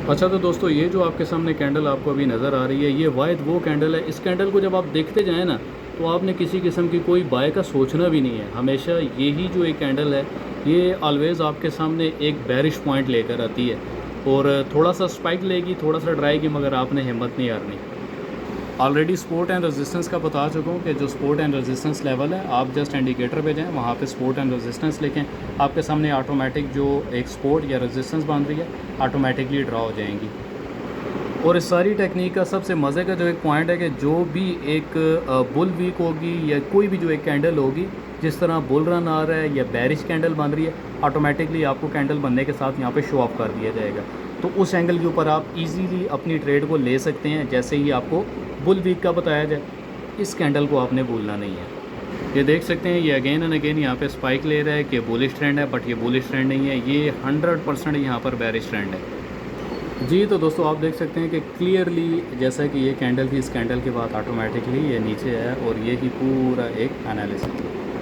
अच्छा तो दोस्तों ये जो आपके सामने कैंडल आपको अभी नज़र आ रही है, ये वाहिद वो कैंडल है। इस कैंडल को जब आप देखते जाएँ ना, तो आपने किसी किस्म की कोई बाय का सोचना भी नहीं है। हमेशा यही जो एक कैंडल है, ये ऑलवेज़ आपके सामने एक बेरिश पॉइंट लेकर आती है और थोड़ा सा स्पाइक लेगी, थोड़ा सा ड्राएगी, मगर आपने हिम्मत नहीं हारनी। ऑलरेडी सपोर्ट एंड रेजिस्टेंस का बता चुका हूँ कि जो सपोर्ट एंड रेजिस्टेंस लेवल है, आप जस्ट इंडिकेटर पे जाएँ, वहाँ पे सपोर्ट एंड रेजिस्टेंस लिखें, आपके सामने ऑटोमेटिक जो एक सपोर्ट या रेजिस्टेंस बन रही है ऑटोमेटिकली ड्रा हो जाएंगी। और इस सारी टेक्निक का सबसे मज़े का जो एक पॉइंट है कि जो भी एक बुल वीक होगी या कोई भी जो एक कैंडल होगी, जिस तरह बुल रन आ रहा है या बेरिश कैंडल बन रही है, ऑटोमेटिकली आपको कैंडल बनने के साथ यहाँ पे शो ऑफ कर दिया जाएगा। तो उस एंगल के ऊपर आप इजीली अपनी ट्रेड को ले सकते हैं, जैसे ही आपको बुल वीक का बताया जाए। इस कैंडल को आपने भूलना नहीं है। ये देख सकते हैं, ये अगेन एंड अगेन यहाँ पे स्पाइक ले रहा है कि बुलिश ट्रेंड है, बट ये बुलिश ट्रेंड नहीं है, ये 100% यहाँ पर बेरिश ट्रेंड है। जी तो दोस्तों आप देख सकते हैं कि क्लियरली जैसा कि ये कैंडल थी, इस कैंडल के बाद ऑटोमेटिकली ये नीचे है और ये ही पूरा एक एनालिसिस।